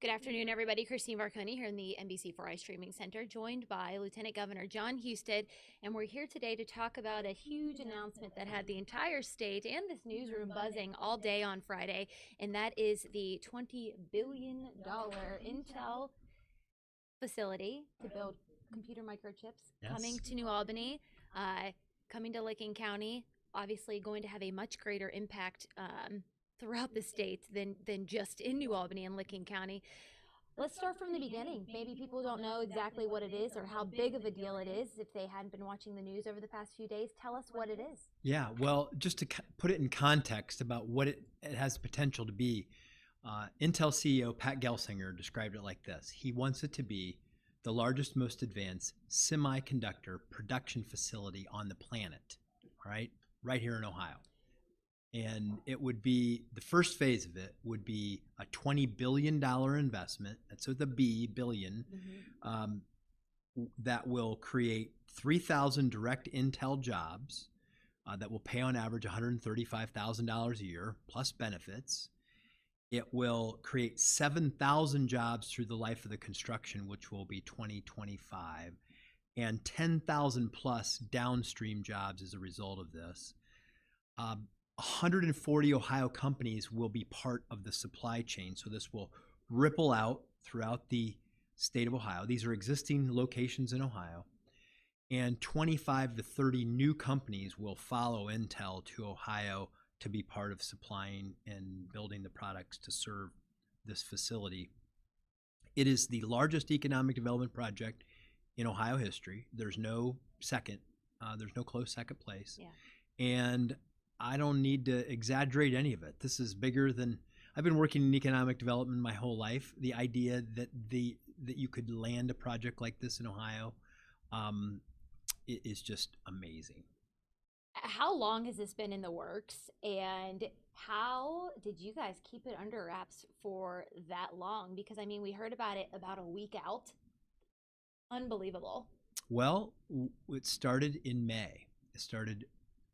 Good afternoon, everybody. Christine Varconi here in the NBC4i Streaming Center, joined by Lieutenant Governor Jon Husted, and we're here today to talk about a huge announcement that had the entire state and this newsroom buzzing all day on Friday, and that is the $20 billion Intel facility to build computer microchips coming to New Albany, coming to Licking County, obviously going to have a much greater impact throughout the state than just in New Albany and Licking County. Let's start from the beginning. Maybe people don't know exactly what it is or how big of a deal it is if they hadn't been watching the news over the past few days. Tell us what it is. Yeah, well, just to put it in context about what it has the potential to be, Intel CEO Pat Gelsinger described it like this. He wants it to be the largest, most advanced semiconductor production facility on the planet, right here in Ohio. And it would be, the first phase of it would be a $20 billion investment. That's with a B, billion, that will create 3,000 direct Intel jobs that will pay on average $135,000 a year plus benefits. It will create 7,000 jobs through the life of the construction, which will be 2025, and 10,000 plus downstream jobs as a result of this. 140 Ohio companies will be part of the supply chain. So this will ripple out throughout the state of Ohio. These are existing locations in Ohio. And 25 to 30 new companies will follow Intel to Ohio to be part of supplying and building the products to serve this facility. It is the largest economic development project in Ohio history. There's no second. There's no close second place. Yeah. And I don't need to exaggerate any of it. This is bigger than, I've been working in economic development my whole life. The idea that you could land a project like this in Ohio is just amazing. How long has this been in the works, and how did you guys keep it under wraps for that long? Because I mean, we heard about it about a week out. Unbelievable. Well, it started in May. It started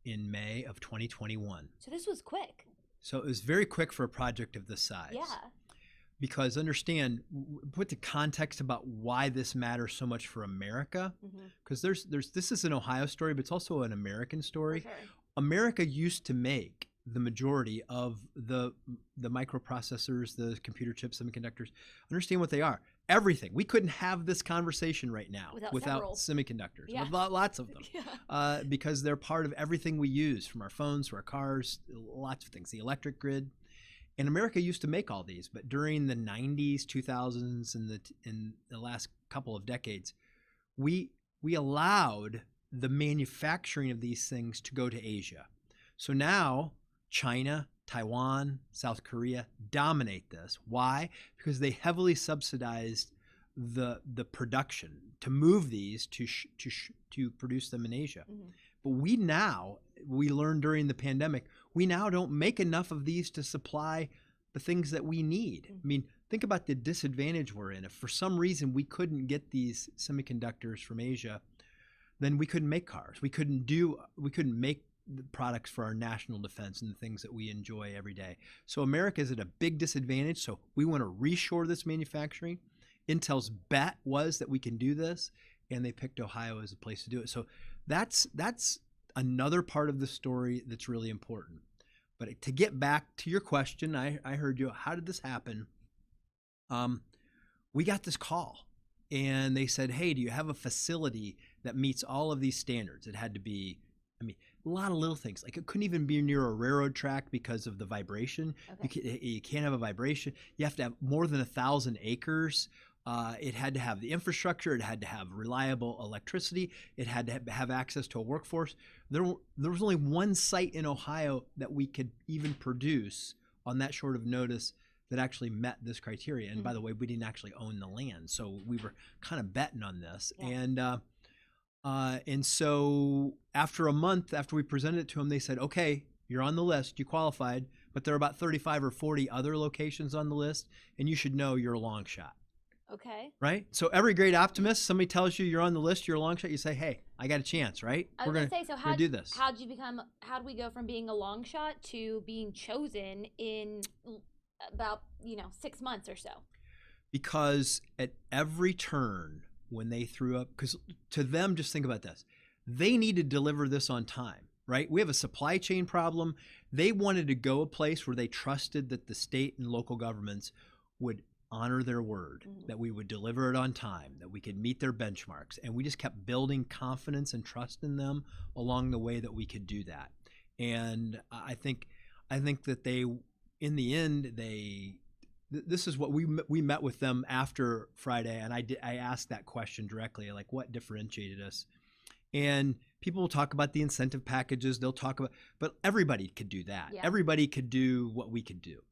in May of 2021. So this was quick. So it was very quick for a project of this size. Yeah. Because understand, put the context about why this matters so much for America. Because this is an Ohio story, but it's also an American story. Sure. America used to make the majority of the microprocessors, the computer chips, semiconductors. Understand what they are. Everything. We couldn't have this conversation right now without semiconductors. Yeah. Lots of them. Yeah. Because they're part of everything we use, from our phones to our cars, lots of things, the electric grid. And America used to make all these, but during the 90s, 2000s, and in the last couple of decades, we allowed the manufacturing of these things to go to Asia. So now China, Taiwan, South Korea dominate this. Why? Because they heavily subsidized the production to move these to produce them in Asia. But we learned during the pandemic, we now don't make enough of these to supply the things that we need. I mean, think about the disadvantage we're in. If for some reason we couldn't get these semiconductors from Asia, then we couldn't make cars. We couldn't make the products for our national defense and the things that we enjoy every day. So America is at a big disadvantage. So we want to reshore this manufacturing. Intel's bet was that we can do this, and they picked Ohio as a place to do it. So that's another part of the story that's really important. But to get back to your question, I heard you, how did this happen? We got this call, and they said, hey, do you have a facility that meets all of these standards? It had to be, a lot of little things. Like it couldn't even be near a railroad track because of the vibration. Okay. You can't have a vibration. You have to have more than 1,000 acres. It had to have the infrastructure. It had to have reliable electricity. It had to have access to a workforce. There was only one site in Ohio that we could even produce on that short of notice that actually met this criteria. And by the way, we didn't actually own the land, so we were kind of betting on this. Yeah. And so after a month, after we presented it to them, they said, okay, you're on the list, you qualified, but there are about 35 or 40 other locations on the list, and you should know you're a long shot. Okay. Right? So every great optimist, somebody tells you you're on the list, you're a long shot, you say, hey, I got a chance, right? We're going to do this. How do we go from being a long shot to being chosen in about, 6 months or so? because at every turn when they threw up, because to them, just think about this, they need to deliver this on time, right? We have a supply chain problem. They wanted to go a place where they trusted that the state and local governments would honor their word, that we would deliver it on time, that we could meet their benchmarks. And we just kept building confidence and trust in them along the way that we could do that. And I think that they, in the end, this is what we met with them after Friday, and I asked that question directly, like, what differentiated us? And people will talk about the incentive packages, they'll talk about, but everybody could do that. Yeah. Everybody could do what we could do.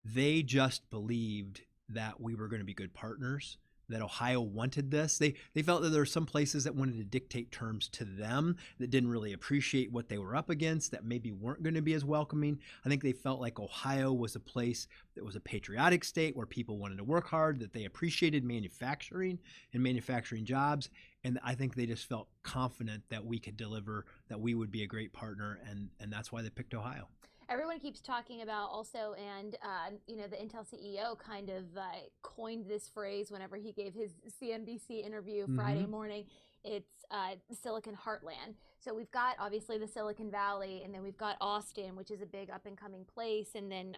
They just believed that we were going to be good partners, that Ohio wanted this. They felt that there were some places that wanted to dictate terms to them, that didn't really appreciate what they were up against, that maybe weren't going to be as welcoming. I think they felt like Ohio was a place that was a patriotic state where people wanted to work hard, that they appreciated manufacturing and manufacturing jobs. And I think they just felt confident that we could deliver, that we would be a great partner, and that's why they picked Ohio. Everyone keeps talking about also, and the Intel CEO kind of coined this phrase whenever he gave his CNBC interview Friday morning. It's Silicon Heartland. So we've got obviously the Silicon Valley, and then we've got Austin, which is a big up and coming place. And then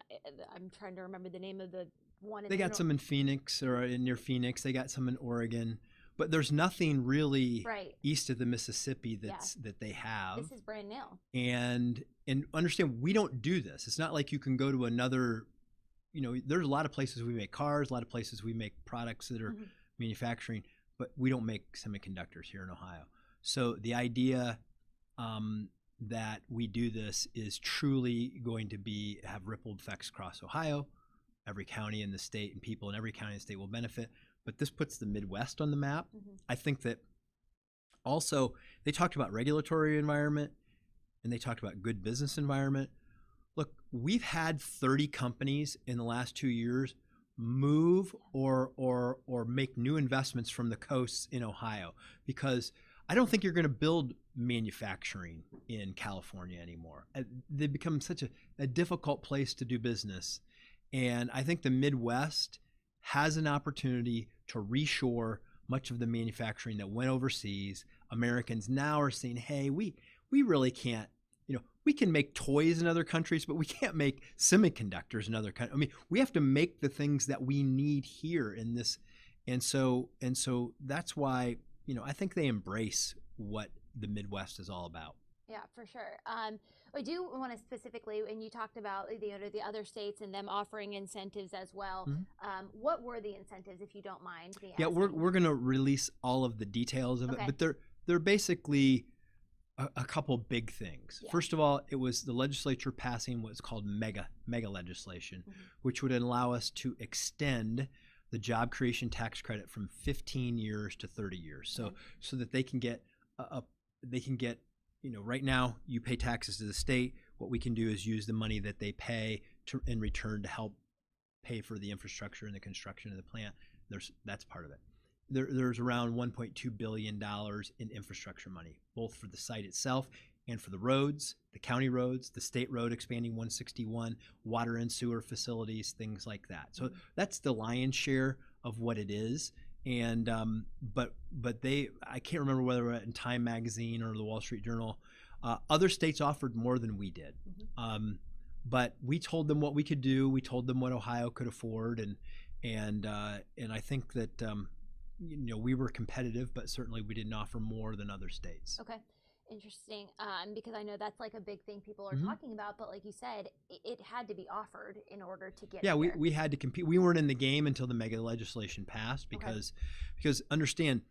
I'm trying to remember the name of the one. They got some in Phoenix or near Phoenix. They got some in Oregon. But there's nothing really east of the Mississippi that they have. This is brand new. And understand, we don't do this. It's not like you can go to another, there's a lot of places we make cars, a lot of places we make products that are manufacturing, but we don't make semiconductors here in Ohio. So the idea that we do this is truly going to have ripple effects across Ohio. Every county in the state and people in every county in the state will benefit. But this puts the Midwest on the map. I think that also they talked about regulatory environment and they talked about good business environment. Look, we've had 30 companies in the last 2 years move or make new investments from the coasts in Ohio, because I don't think you're going to build manufacturing in California anymore. They've become such a difficult place to do business. And I think the Midwest has an opportunity to reshore much of the manufacturing that went overseas. Americans now are saying, hey, we really can't, we can make toys in other countries, but we can't make semiconductors in other countries. I mean, we have to make the things that we need here in this. And so that's why, I think they embrace what the Midwest is all about. Yeah, for sure. I do want to specifically, and you talked about the other states and them offering incentives as well. What were the incentives, if you don't mind me asking? Yeah, we're going to release all of the details of it, but they're basically a couple big things. Yeah. First of all, it was the legislature passing what's called mega legislation, which would allow us to extend the job creation tax credit from 15 years to 30 years, so that they can get right now you pay taxes to the state. What we can do is use the money that they pay in return to help pay for the infrastructure and the construction of the plant. That's part of it. There's around $1.2 billion in infrastructure money, both for the site itself and for the roads, the county roads, the state road expanding 161, water and sewer facilities, things like that. So that's the lion's share of what it is. And but I can't remember whether in Time Magazine or the Wall Street Journal, other states offered more than we did. But we told them what we could do. We told them what Ohio could afford, and I think that we were competitive, but certainly we didn't offer more than other states. Okay. Interesting, because I know that's like a big thing people are talking about, but like you said, it had to be offered in order to get there. We had to compete. We weren't in the game until the mega legislation passed, because understand,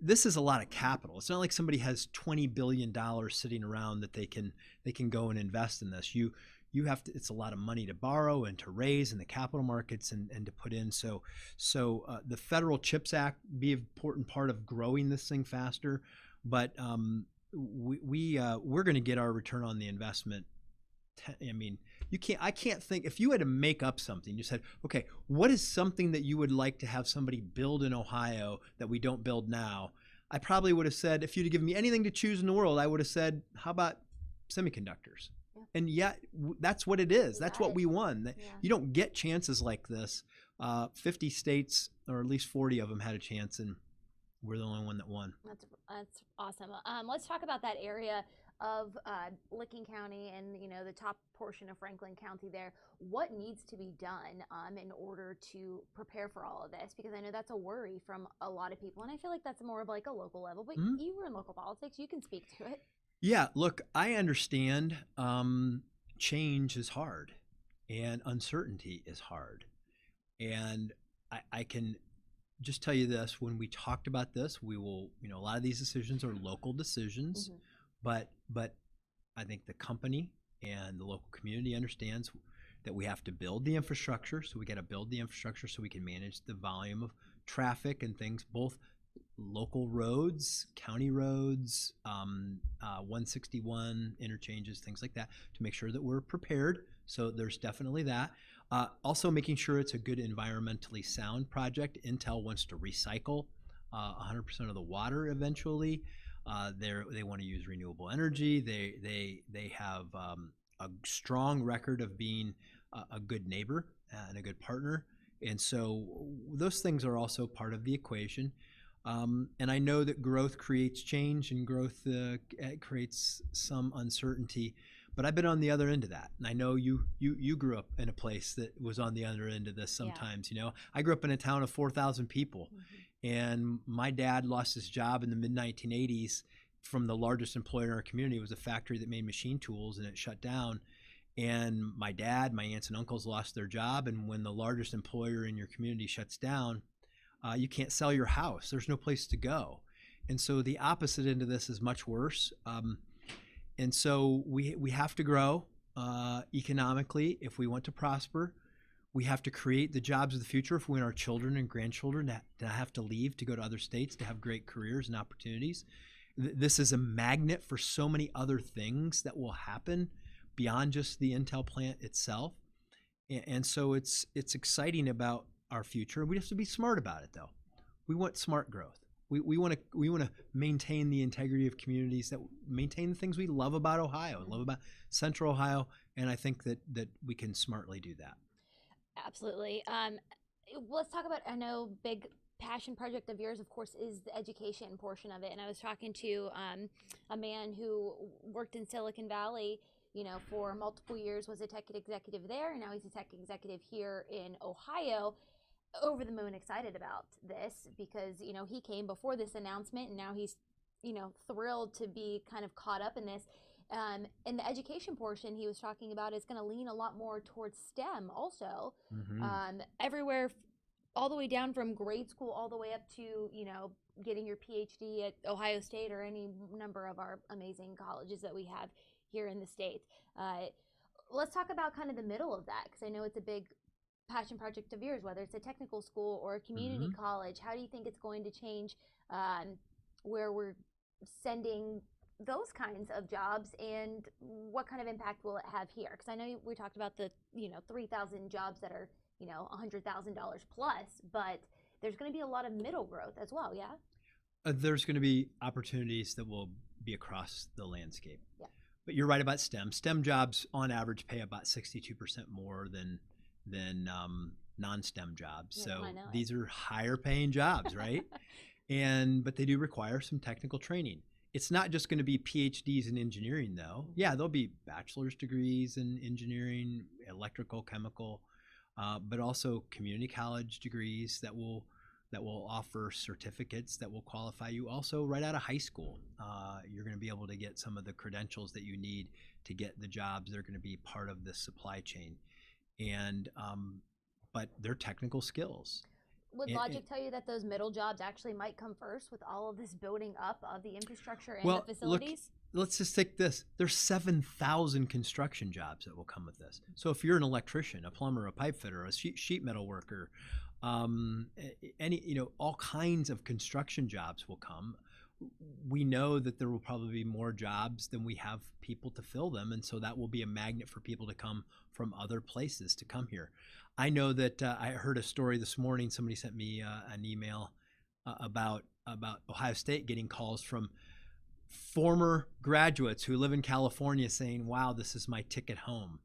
this is a lot of capital. It's not like somebody has $20 billion sitting around that they can go and invest in this. You have to. It's a lot of money to borrow and to raise in the capital markets and to put in. So the Federal CHIPS Act be an important part of growing this thing faster, but we're going to get our return on the investment. I mean, I can't think, if you had to make up something, you said, okay, what is something that you would like to have somebody build in Ohio that we don't build now? I probably would have said, if you'd have given me anything to choose in the world, I would have said, how about semiconductors? Yeah. And yet that's what it is. That's what we won. Yeah. You don't get chances like this 50 states, or at least 40 of them, had a chance, and we're the only one that won. That's awesome. Let's talk about that area of Licking County and the top portion of Franklin County there. What needs to be done in order to prepare for all of this? Because I know that's a worry from a lot of people, and I feel like that's more of like a local level. But you were in local politics; you can speak to it. Yeah, look, I understand change is hard and uncertainty is hard. And I can just tell you this, when we talked about this, we will, a lot of these decisions are local decisions, but I think the company and the local community understands that we have to build the infrastructure. So we got to build the infrastructure so we can manage the volume of traffic and things, both local roads, county roads, 161 interchanges, things like that, to make sure that we're prepared. So there's definitely that. Also making sure it's a good environmentally sound project. Intel wants to recycle 100% of the water eventually. They want to use renewable energy. They have a strong record of being a good neighbor and a good partner. And so those things are also part of the equation. And I know that growth creates change, and growth creates some uncertainty. But I've been on the other end of that, and I know you grew up in a place that was on the other end of this sometimes. I grew up in a town of 4,000 people, and my dad lost his job in the mid-1980s from the largest employer in our community. It was a factory that made machine tools, and it shut down. And my dad, my aunts and uncles lost their job, and when the largest employer in your community shuts down, you can't sell your house. There's no place to go. And so the opposite end of this is much worse. And so we have to grow economically if we want to prosper. We have to create the jobs of the future if we want our children and grandchildren to have to leave to go to other states to have great careers and opportunities. This is a magnet for so many other things that will happen beyond just the Intel plant itself. And so it's exciting about our future. We have to be smart about it, though. We want smart growth. We want to maintain the integrity of communities, that maintain the things we love about Ohio, love about Central Ohio, and I think that we can smartly do that. Absolutely. Let's talk about, I know, big passion project of yours, of course, is the education portion of it. And I was talking to a man who worked in Silicon Valley, for multiple years, was a tech executive there, and now he's a tech executive here in Ohio. Over the moon excited about this because he came before this announcement, and now he's thrilled to be kind of caught up in this. And the education portion he was talking about is going to lean a lot more towards STEM also. Everywhere, all the way down from grade school all the way up to getting your PhD at Ohio State or any number of our amazing colleges that we have here in the state. Let's talk about kind of the middle of that, because I know it's a big passion project of yours, whether it's a technical school or a community college. How do you think it's going to change where we're sending those kinds of jobs, and what kind of impact will it have here? Because I know we talked about the 3,000 jobs that are $100,000 plus, but there's going to be a lot of middle growth as well. Yeah, there's going to be opportunities that will be across the landscape. Yeah, but you're right about STEM jobs on average pay about 62% more than non-STEM jobs. Yeah, so these are higher paying jobs, right? But they do require some technical training. It's not just going to be PhDs in engineering, though. Yeah, there'll be bachelor's degrees in engineering, electrical, chemical, but also community college degrees that will offer certificates that will qualify you. Also, right out of high school, you're going to be able to get some of the credentials that you need to get the jobs that are going to be part of the supply chain. But they're technical skills. Would logic tell you that those middle jobs actually might come first with all of this building up of the infrastructure and the facilities? Look, let's just take this. There's 7,000 construction jobs that will come with this. So if you're an electrician, a plumber, a pipe fitter, a sheet metal worker, all kinds of construction jobs will come. We know that there will probably be more jobs than we have people to fill them, and so that will be a magnet for people to come from other places to come here. I know that I heard a story this morning. Somebody sent me an email about Ohio State getting calls from former graduates who live in California saying, "Wow, this is my ticket home."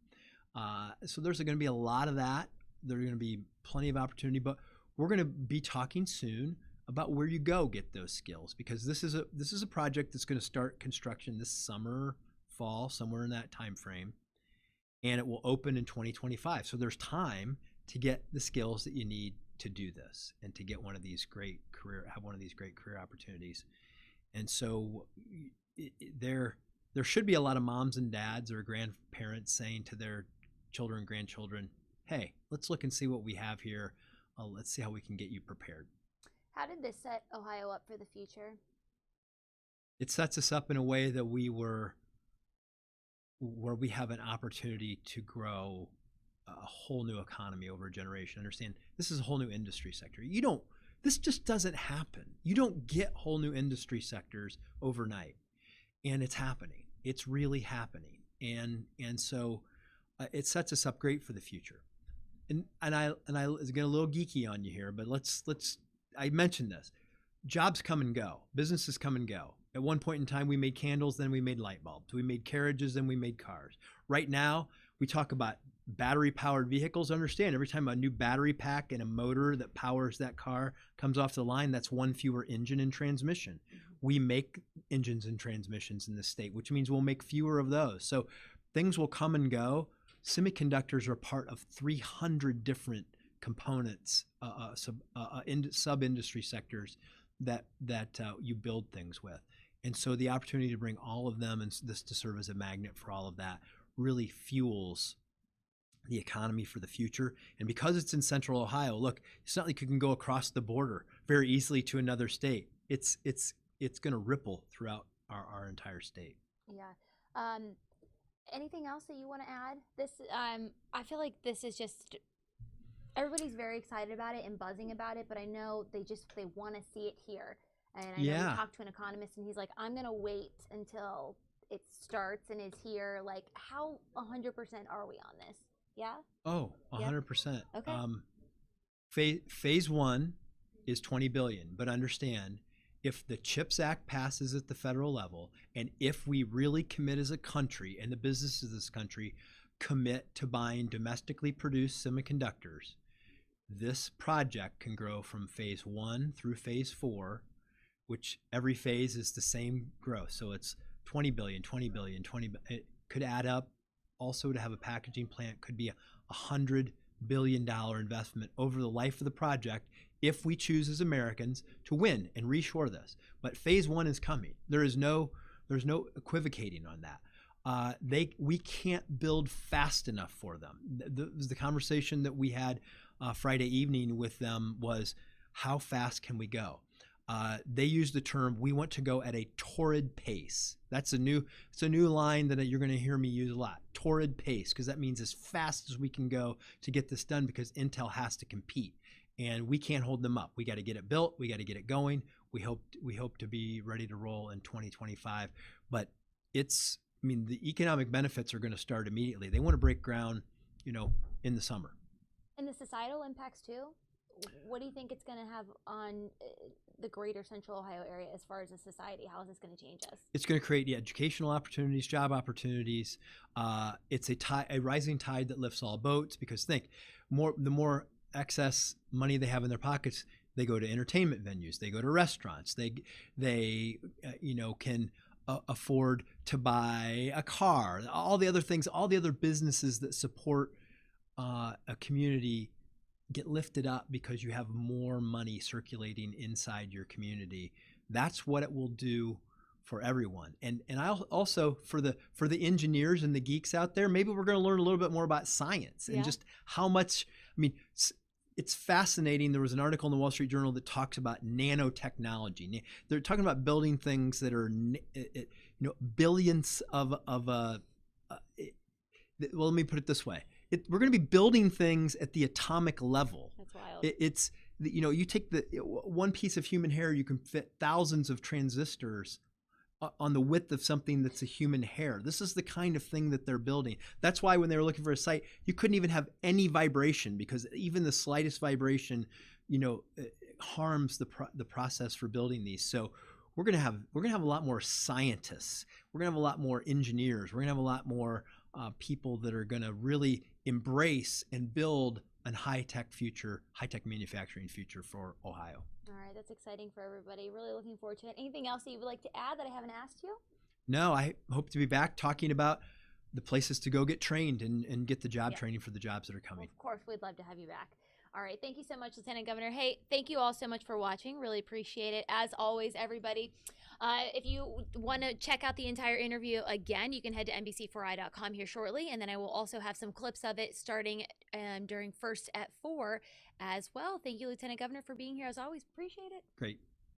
So there's going to be a lot of that. There are going to be plenty of opportunity, but we're going to be talking soon about where you go get those skills, because this is a project that's going to start construction this summer, fall, somewhere in that time frame, and it will open in 2025. So there's time to get the skills that you need to do this and to get one of these great career opportunities. And so there should be a lot of moms and dads or grandparents saying to their children and grandchildren, hey, let's look and see what we have here. Let's see how we can get you prepared. How did this set Ohio up for the future? It sets us up in a way that where we have an opportunity to grow a whole new economy over a generation. Understand, this is a whole new industry sector. This just doesn't happen. You don't get whole new industry sectors overnight, and it's happening. It's really happening, and so it sets us up great for the future. And I was getting a little geeky on you here, but let's. I mentioned this. Jobs come and go. Businesses come and go. At one point in time, we made candles, then we made light bulbs. We made carriages, then we made cars. Right now, we talk about battery-powered vehicles. Understand, every time a new battery pack and a motor that powers that car comes off the line, that's one fewer engine and transmission. We make engines and transmissions in this state, which means we'll make fewer of those. So things will come and go. Semiconductors are part of 300 different components, sub-industry sectors that you build things with. And so the opportunity to bring all of them and this to serve as a magnet for all of that really fuels the economy for the future. And because it's in central Ohio, look, it's not like you can go across the border very easily to another state. It's going to ripple throughout our entire state. Yeah. Anything else that you want to add? This, I feel like this is just, everybody's very excited about it and buzzing about it, but I know they want to see it here. And I know we talked to an economist, and he's like, I'm going to wait until it starts and is here. Like, how 100% are we on this? Yeah? Oh, 100%. Okay. Phase one is $20 billion, but understand, if the CHIPS Act passes at the federal level, and if we really commit as a country, and the businesses of this country commit to buying domestically produced semiconductors, this project can grow from phase 1 through phase 4, which every phase is the same growth. So it's 20 billion, 20 billion, 20 billion. It could add up also to have a packaging plant, could be $100 billion investment over the life of the project if we choose as Americans to win and reshore this. But phase 1 is coming. There's no equivocating on that. We can't build fast enough for them. The conversation that we had Friday evening with them was, how fast can we go? They use the term, we want to go at a torrid pace. It's a new line that you're going to hear me use a lot. Torrid pace, because that means as fast as we can go to get this done, because Intel has to compete, and we can't hold them up. We got to get it built. We got to get it going. We hope to be ready to roll in 2025. But the economic benefits are going to start immediately. They want to break ground, in the summer. And the societal impacts too. What do you think it's going to have on the greater Central Ohio area as far as a society? How is this going to change us? It's going to create educational opportunities, job opportunities. It's a rising tide that lifts all boats, because the more excess money they have in their pockets, they go to entertainment venues, they go to restaurants, they can afford to buy a car, all the other things, all the other businesses that support a community get lifted up because you have more money circulating inside your community. That's what it will do for everyone. And I also, for the engineers and the geeks out there, maybe we're going to learn a little bit more about science and just how much, it's fascinating. There was an article in the Wall Street Journal that talks about nanotechnology. They're talking about building things that are, billions of well, let me put it this way. We're going to be building things at the atomic level. That's wild. You take the one piece of human hair, you can fit thousands of transistors on the width of something that's a human hair. This is the kind of thing that they're building. That's why when they were looking for a site, you couldn't even have any vibration, because even the slightest vibration, harms the process for building these. So we're gonna have a lot more scientists. We're gonna have a lot more engineers. We're gonna have a lot more people that are gonna really embrace and build high-tech future, high-tech manufacturing future for Ohio. All right, that's exciting for everybody. Really looking forward to it. Anything else that you would like to add that I haven't asked you? No, I hope to be back talking about the places to go get trained and get the job training for the jobs that are coming. Well, of course, we'd love to have you back. All right, thank you so much, Lieutenant Governor. Hey, thank you all so much for watching. Really appreciate it. As always, everybody, if you want to check out the entire interview again, you can head to NBC4i.com here shortly, and then I will also have some clips of it starting during First at 4 as well. Thank you, Lieutenant Governor, for being here. As always, appreciate it. Great.